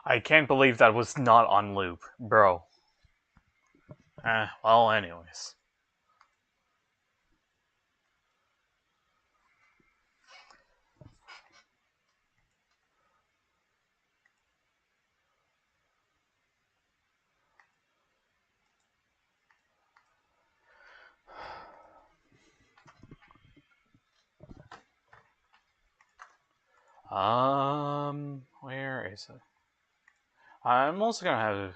I can't believe that was not on loop, bro. Well, anyways. Where is it? I'm also gonna have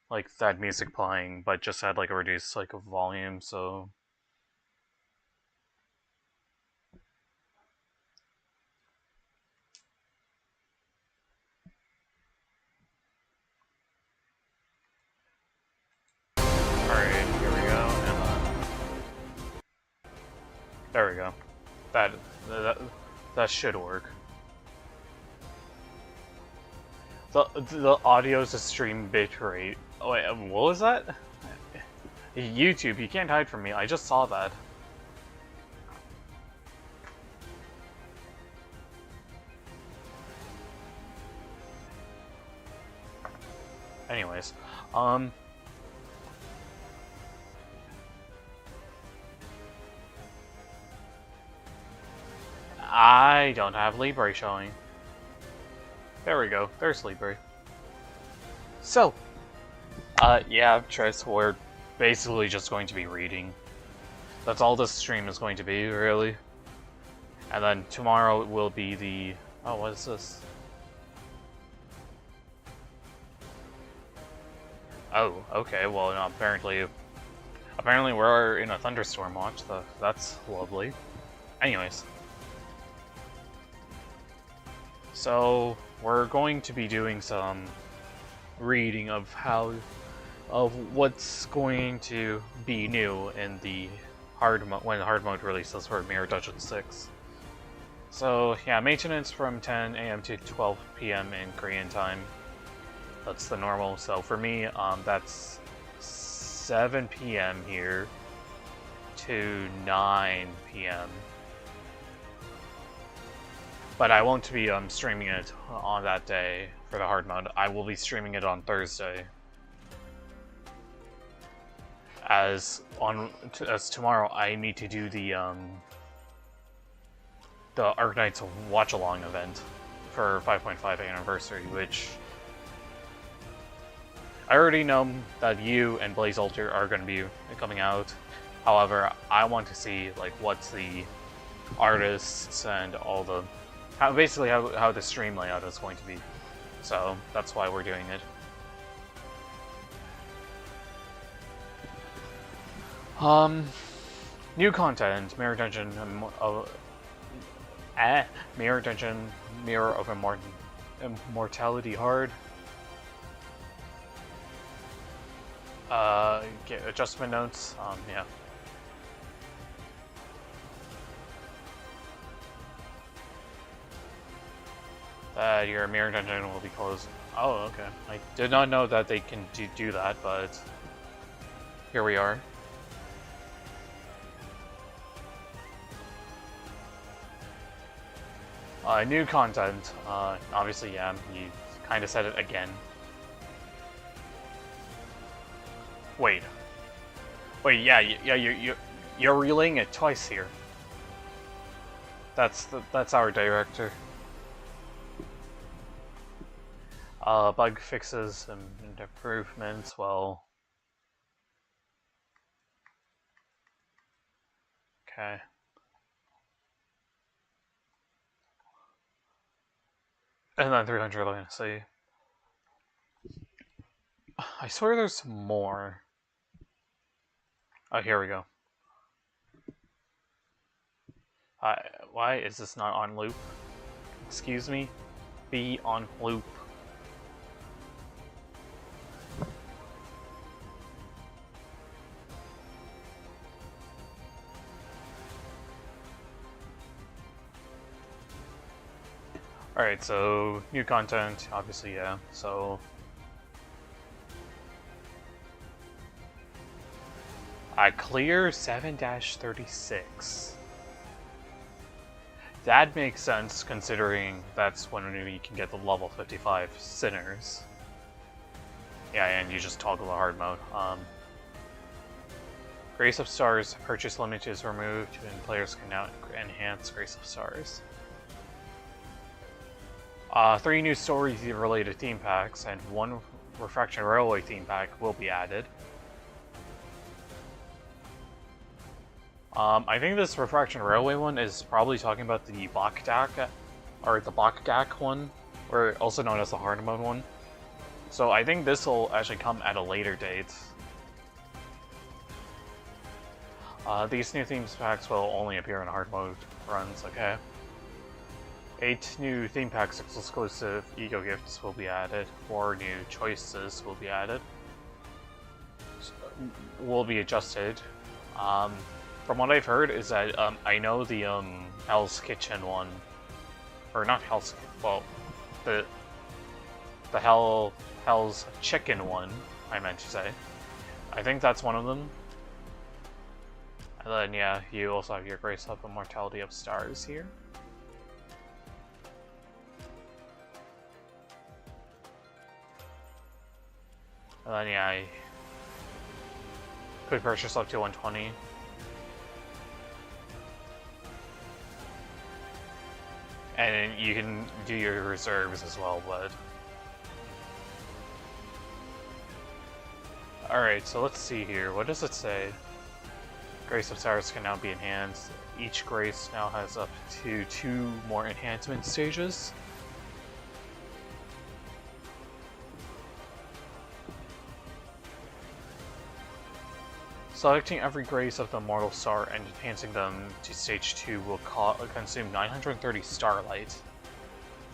like that music playing, but just had like a reduced like a volume, so alright, here we go, and there we go. That that should work. The audio's a stream bitrate. Oh wait, what was that? YouTube, you can't hide from me. I just saw that. Anyways, I don't have Libre showing. There we go. There's Libre. So, yeah, Triss, we're basically just going to be reading. That's all this stream is going to be, really. And then tomorrow will be the... Oh, what is this? Oh, okay, well, no, apparently we're in a thunderstorm watch, so that's lovely. Anyways. So, we're going to be doing some reading of what's going to be new in the when the hard mode releases for Mirror Dungeon 6. So yeah, maintenance from 10 a.m. to 12 p.m. in Korean time. That's the normal. So for me, that's 7 p.m. here to 9 p.m. But I won't be streaming it on that day for the hard mode. I will be streaming it on Thursday. As tomorrow I need to do the Arknights Watch Along event for 5.5 anniversary, which I already know that you and Blaze Alter are going to be coming out. However, I want to see like what's the artists and all the basically how the stream layout is going to be. So that's why we're doing it. New content, Mirror Dungeon, Mirror Dungeon, Mirror of Immortality Hard. Get adjustment notes, yeah. Your Mirror Dungeon will be closed. Oh, okay. I did not know that they can do that, but here we are. New content. Obviously, yeah, you kind of said it again. Wait, yeah, you're relaying it twice here. That's our director. Bug fixes and improvements. Well, okay. And then 300 Legacy. I swear there's more. Oh, here we go. Why is this not on loop? Excuse me? Be on loop. Alright, so new content, obviously, yeah. So I clear 7-36. that makes sense considering that's when you can get the level 55 Sinners. Yeah, and you just toggle the hard mode. Grace of Stars purchase limit is removed, and players can now enhance Grace of Stars. 3 new story-related theme packs and 1 Refraction Railway theme pack will be added. I think this Refraction Railway one is probably talking about the Bakdak, or the Bakdak one, or also known as the hard mode one. So I think this will actually come at a later date. These new themes packs will only appear in hard mode runs, okay? 8 new theme packs exclusive ego gifts will be added. 4 new choices will be added. Will be adjusted. From what I've heard is that I know the Hell's Kitchen one, or not Hell's, well, the Hell's Chicken one, I meant to say. I think that's one of them. And then yeah, you also have your Grace of Immortality of Stars here. And then yeah, I could purchase up to 120. And you can do your reserves as well, but... Alright, so let's see here. What does it say? Grace of Stars can now be enhanced. Each Grace now has up to 2 more enhancement stages. Selecting every Grace of the Mortal Star and enhancing them to Stage 2 will consume 930 Starlight.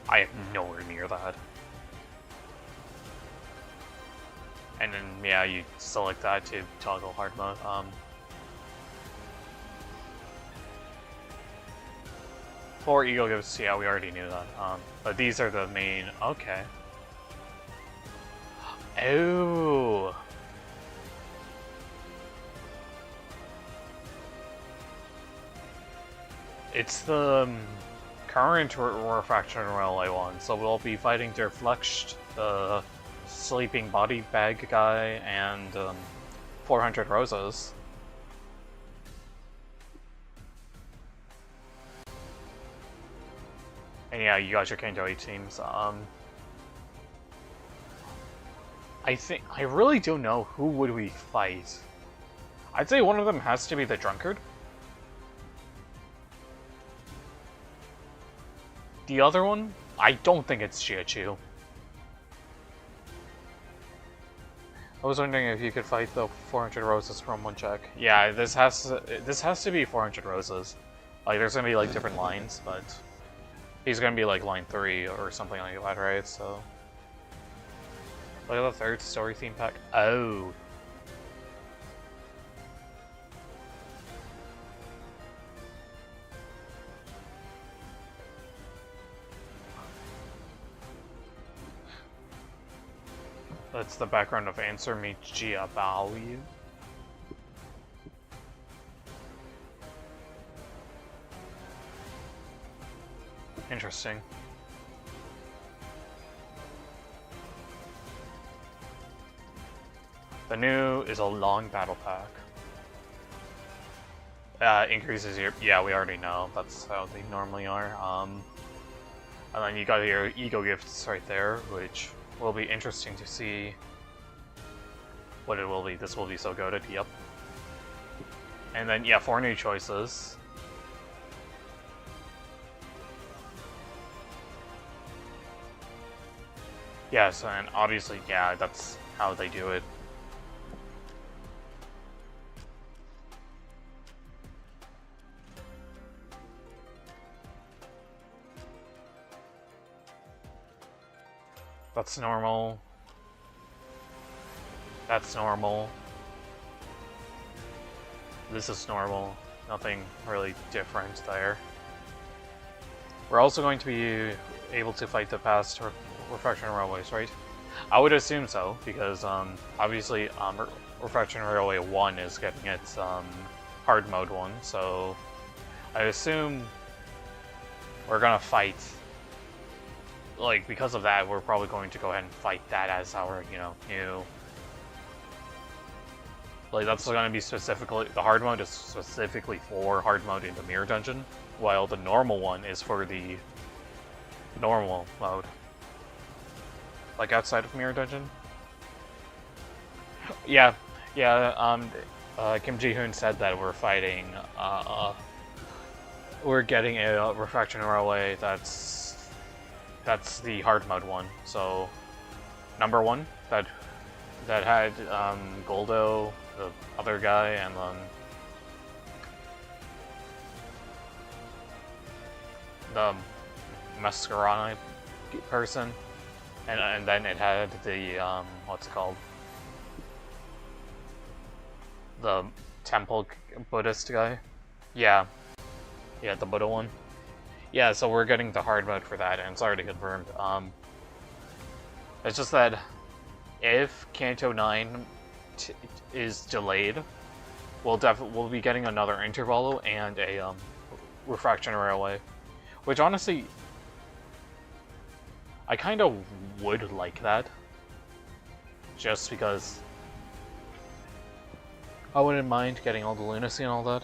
I have nowhere near that. And then, yeah, you select that to toggle hard mode. 4 ego gifts, yeah, we already knew that. But these are the main... Okay. Oh! It's the current Refraction Railway one, so we'll be fighting Der Flecht, the sleeping body bag guy, and 400 Roses. And yeah, you got your Kanto 8 teams. I really don't know who would we fight. I'd say one of them has to be the Drunkard. The other one, I don't think it's Chiachu. I was wondering if you could fight the 400 Roses from one check. Yeah, this has to be 400 Roses. Like, there's gonna be like different lines, but he's gonna be like line 3 or something like that, right? So look at the 3rd story theme pack. Oh. That's the background of Answer Me Gia Bao You. Interesting. The new is a long battle pack. Increases your... Yeah, we already know. That's how they normally are. And then you got your ego gifts right there, which will be interesting to see what it will be. This will be so goated, yep. And then, yeah, 4 new choices. Yes, and obviously, yeah, that's how they do it. That's normal. That's normal. This is normal. Nothing really different there. We're also going to be able to fight the past Refraction Railways, right? I would assume so, because obviously Refraction Railway 1 is getting its hard mode one, so I assume we're gonna fight. Like, because of that, we're probably going to go ahead and fight that as our, you know, new... Like, that's gonna be specifically... The hard mode is specifically for hard mode in the mirror dungeon, while the normal one is for the normal mode. Like, outside of mirror dungeon? Yeah, Kim Ji-hoon said that we're fighting, we're getting a refraction railway that's the hard mode one. So number one that had Goldo, the other guy, and then the Masquerade person, and then it had the what's it called? The temple Buddhist guy. Yeah, the Buddha one. Yeah, so we're getting the hard mode for that, and it's already confirmed. It's just that if Kanto 9 is delayed, we'll be getting another intervalo and a refraction railway, which honestly, I kind of would like that, just because I wouldn't mind getting all the lunacy and all that.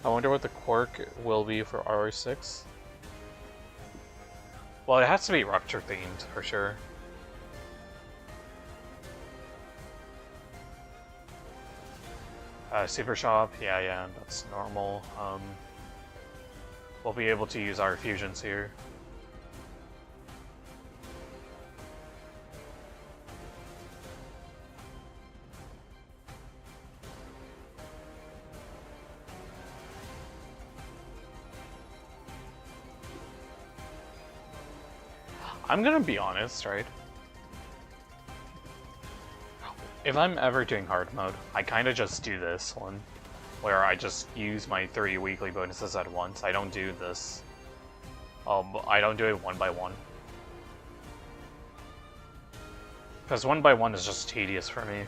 I wonder what the quirk will be for RE6. Well, it has to be Rupture themed, for sure. Super Shop, yeah, that's normal. We'll be able to use our fusions here. I'm gonna be honest, right? If I'm ever doing hard mode, I kinda just do this one, where I just use my 3 weekly bonuses at once. I don't do this. I don't do it one by one. Because one by one is just tedious for me.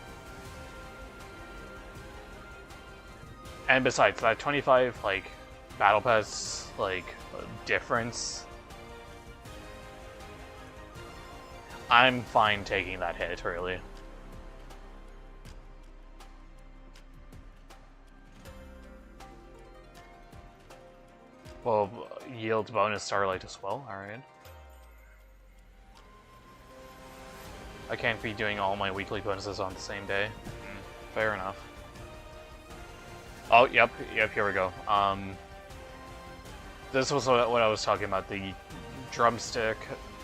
And besides, that 25, like, Battle Pass, like, difference, I'm fine taking that hit, really. Well, yield bonus Starlight as well, alright. I can't be doing all my weekly bonuses on the same day. Fair enough. Oh, yep, here we go. This was what I was talking about, the drumstick.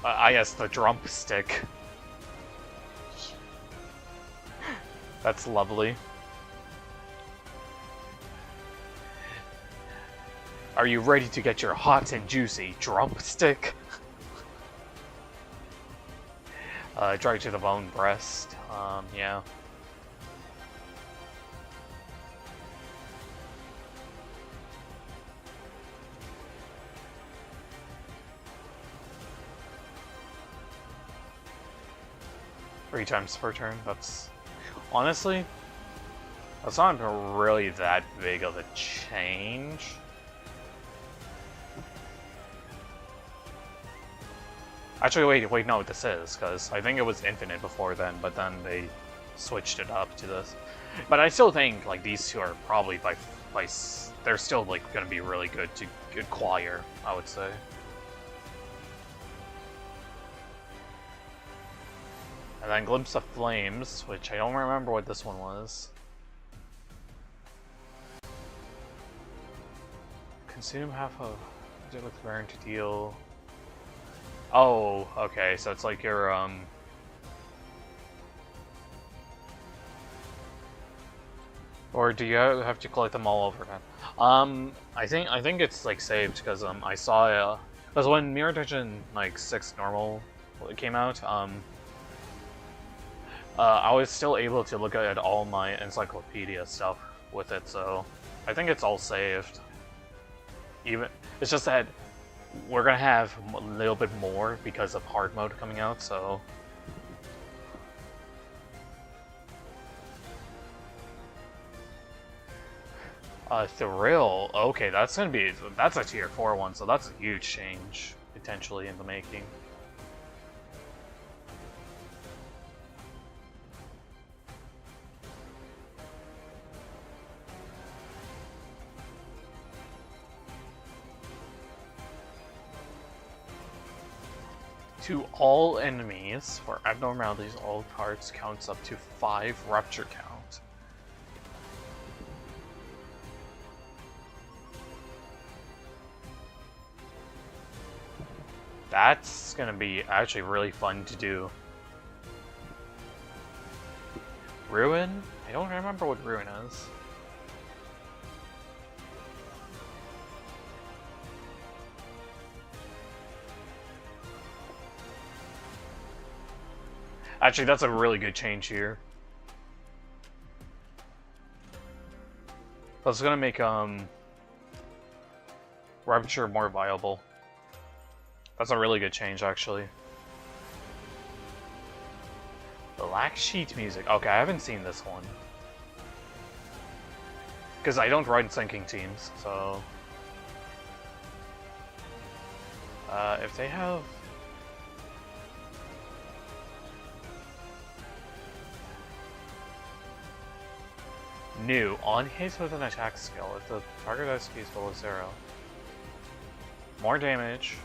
Yes, the drumstick. That's lovely. Are you ready to get your hot and juicy drumstick? Dry to the bone breast. Yeah. Three times per turn, that's... Honestly, that's not really that big of a change. Actually, wait, no, this is, because I think it was infinite before then, but then they switched it up to this. But I still think, like, these two are probably by they're still, like, gonna be really good to acquire, I would say. And then Glimpse of Flames, which I don't remember what this one was. Consume half of it with Baron to deal. Oh, okay, so it's like your or do you have to collect them all over again? I think it's like saved because I saw because when Mirror Dungeon like 6 normal came out, I was still able to look at all my encyclopedia stuff with it, so I think it's all saved. Even it's just that we're gonna have a little bit more because of hard mode coming out, so Thrill. Okay, that's a tier 4 one, so that's a huge change potentially in the making. To all enemies, for abnormalities, all cards counts up to 5 rupture count. That's gonna be actually really fun to do. Ruin? I don't remember what Ruin is. Actually, that's a really good change here. That's gonna make Rupture more viable. That's a really good change, actually. Black Sheet music. Okay, I haven't seen this one. Because I don't run sinking teams, so... if they have... New. On hit with an attack skill, if the target SQ is below 0. More damage.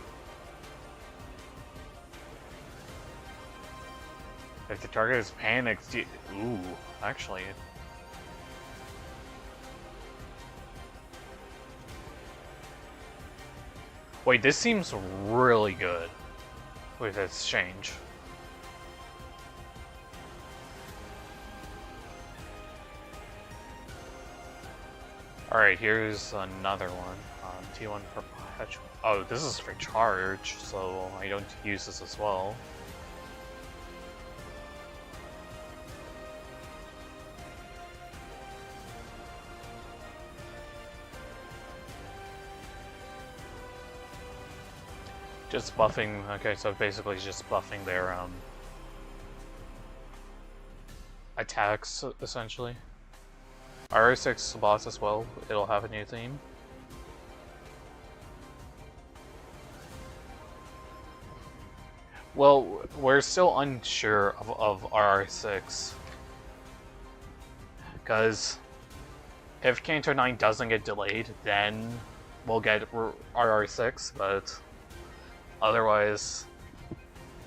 If the target is panicked, ooh, actually. Wait, this seems really good with its change. Alright, here's another one. T1 Perpetual. Oh, this is for charge, so I don't use this as well. Just buffing, okay, so basically just buffing their attacks, essentially. R6 boss as well, it'll have a new theme. Well, we're still unsure of RR6. Because if Canto 9 doesn't get delayed, then we'll get RR6, but otherwise,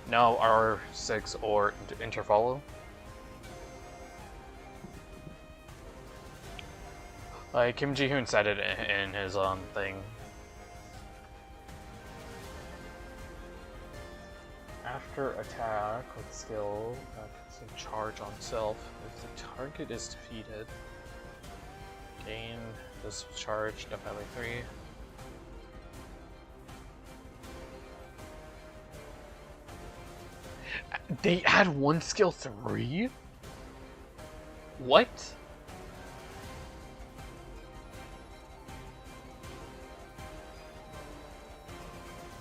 no RR6 or Interfollow. Like Kim Ji-hoon said it in his thing. After attack with skill, that can charge on self. If the target is defeated, gain this charge up by 3. They add one skill 3? What?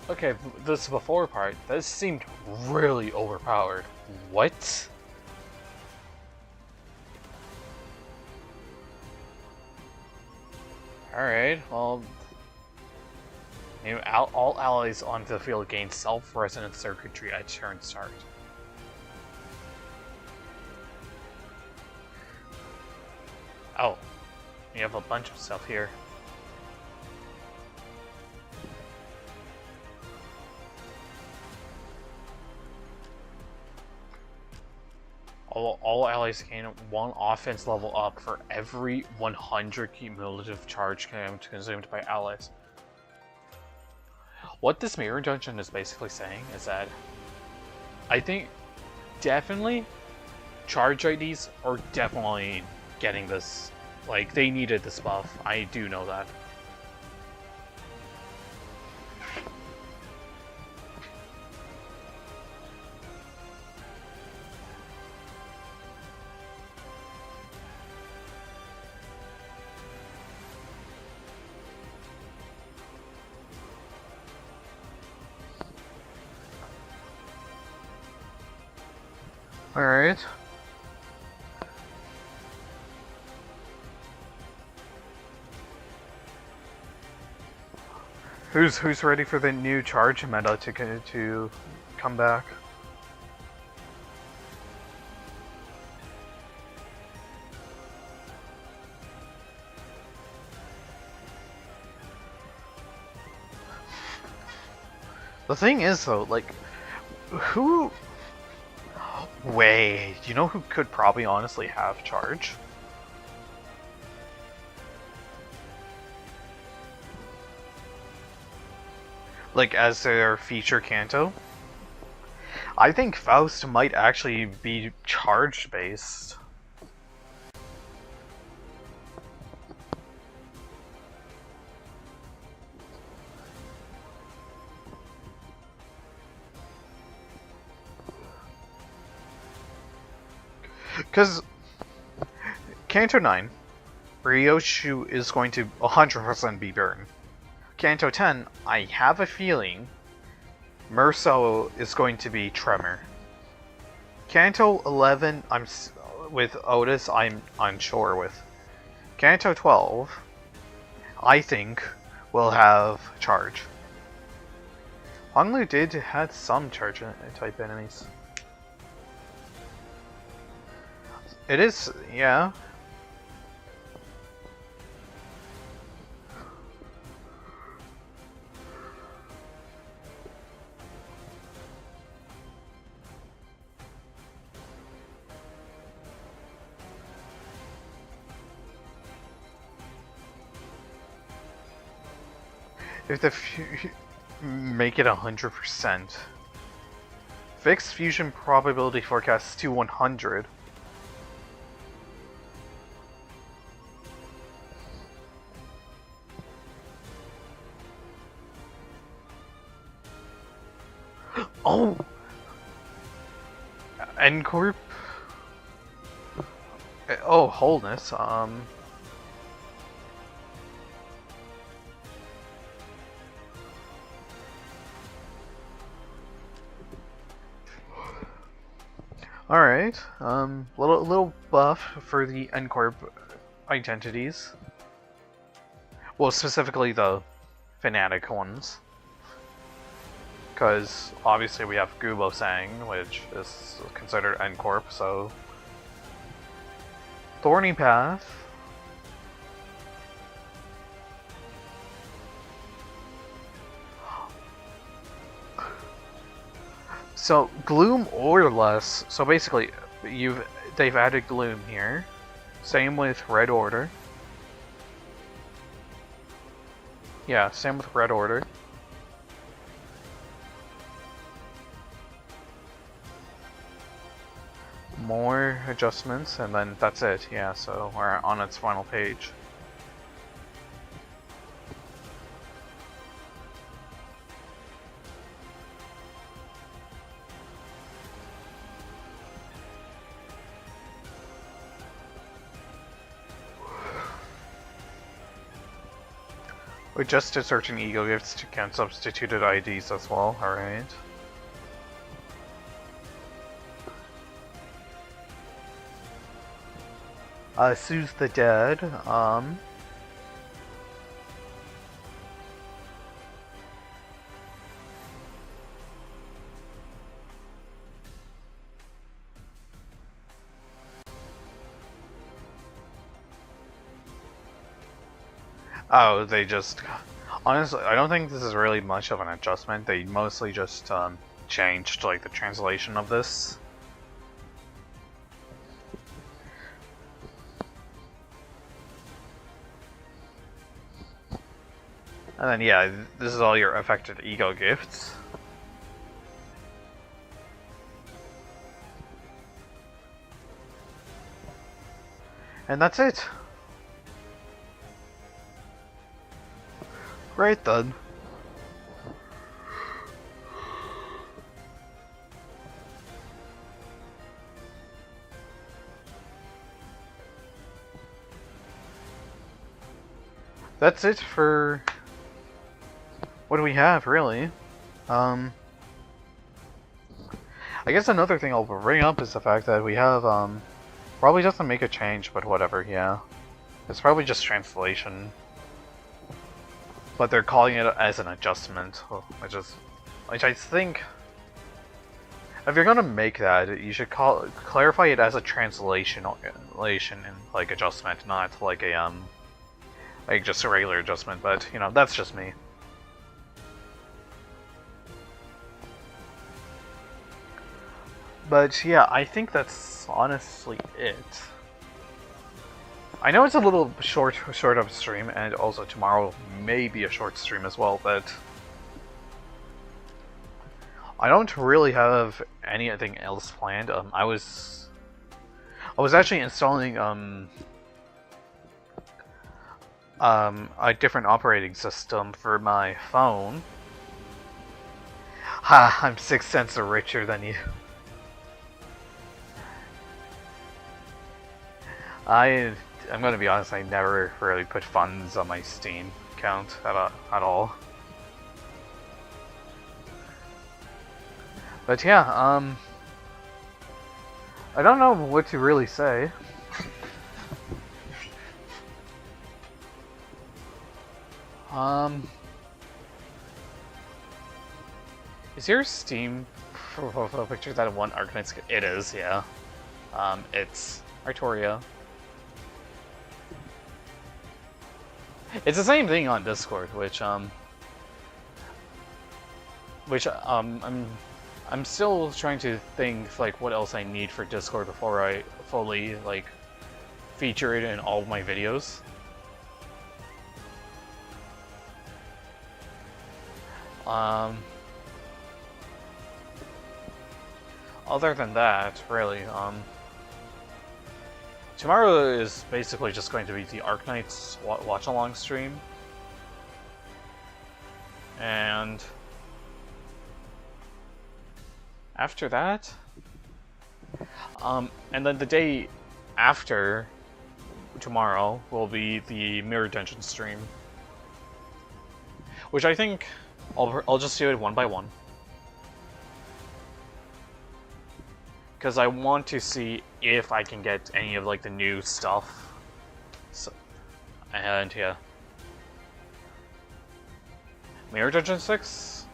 Okay, this before part, this seemed really overpowered. What? Alright, well... all allies on the field gain self-resonant circuitry at turn start. Oh, you have a bunch of stuff here. All allies gain 1 offense level up for every 100 cumulative charge consumed by allies. What this mirror dungeon is basically saying is that I think definitely charge IDs are definitely getting this. Like, they needed this buff. I do know that. Alright. Who's ready for the new charge meta to come back? The thing is though, like, who... Wait, you know who could probably honestly have charge? Like, as their feature Kanto? I think Faust might actually be charge based. Because Kanto 9, Ryoshu is going to 100% be Burn. Kanto 10, I have a feeling Murso is going to be Tremor. Kanto 11, with Otis, I'm unsure with. Kanto 12, I think, will have Charge. Honglu did had some Charge type enemies. It is, yeah. If the make it 100%. Fixed fusion probability forecast to 100. Oh! N-Corp? Oh, wholeness, Alright, little buff for the N-Corp identities. Well, specifically the Fnatic ones. Because obviously we have Gubo-Sang, which is considered N-Corp, so... Thorny Path. So, Gloom or less. So basically, they've added Gloom here. Same with Red Order. Yeah, same with Red Order. More adjustments, and then that's it. Yeah, so we're on its final page. We just did certain ego gifts to count substituted IDs as well, alright. Soothe the Dead, Oh, they just... Honestly, I don't think this is really much of an adjustment. They mostly just changed like the translation of this. And then yeah, this is all your affected ego gifts. And that's it. Great then. That's it for... What do we have, really? I guess another thing I'll bring up is the fact that we have, probably doesn't make a change, but whatever, yeah. It's probably just translation. but they're calling it as an adjustment, which I think, if you're gonna make that, you should clarify it as a translation and like adjustment, not like a like just a regular adjustment. But you know, that's just me. But yeah, I think that's honestly it. I know it's a little short of a stream, and also tomorrow may be a short stream as well, but I don't really have anything else planned. I was actually installing a different operating system for my phone. Ha! I'm 6 cents richer than you. I'm gonna be honest, I never really put funds on my Steam account at all. But yeah, I don't know what to really say. Is your Steam profile picture that one Arknights? It is, yeah. It's Artoria. It's the same thing on Discord, which I'm still trying to think like what else I need for Discord before I fully like feature it in all of my videos. Other than that, really, tomorrow is basically just going to be the Arknights watch-along stream. And after that, and then the day after tomorrow will be the Mirror Dungeon stream, which I think I'll just do it one by one, because I want to see if I can get any of like the new stuff. So, and yeah, Mirror Dungeon 6.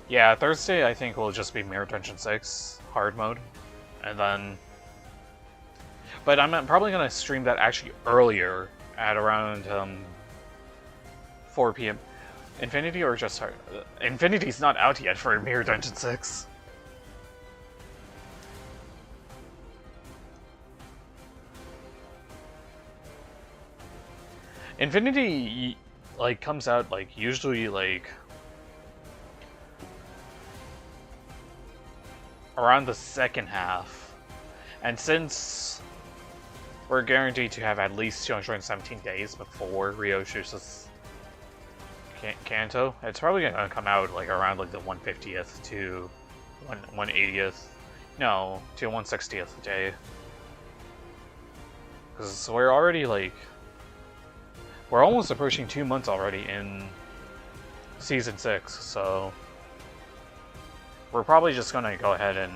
Yeah, Thursday I think will just be Mirror Dungeon 6 hard mode, and then. But I'm probably gonna stream that actually earlier at around 4 p.m. Infinity or just hard? Infinity's not out yet for Mirror Dungeon 6. Infinity like comes out like usually like around the second half, and since we're guaranteed to have at least 217 days before Ryo chooses Kanto, it's probably gonna come out like around like the 150th to 180th, no, to 160th day, because we're already like we're almost approaching 2 months already in season 6, so we're probably just gonna go ahead and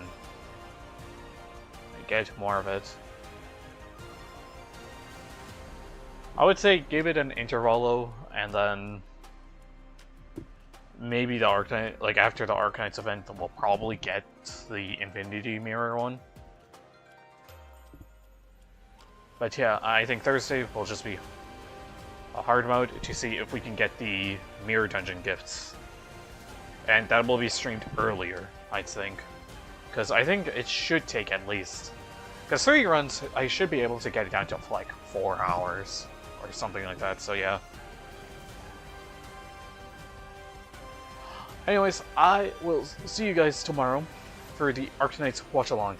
get more of it. I would say give it an intervalo, and then maybe the Arknight, like after the Arknights event, we'll probably get the Infinity Mirror one. But yeah, I think Thursday will just be a hard mode to see if we can get the Mirror Dungeon gifts. And that will be streamed earlier, I think. Because I think it should take at least... Because 3 runs, I should be able to get it down to like 4 hours. Or something like that, so yeah. Anyways, I will see you guys tomorrow for the Arknights watch-along.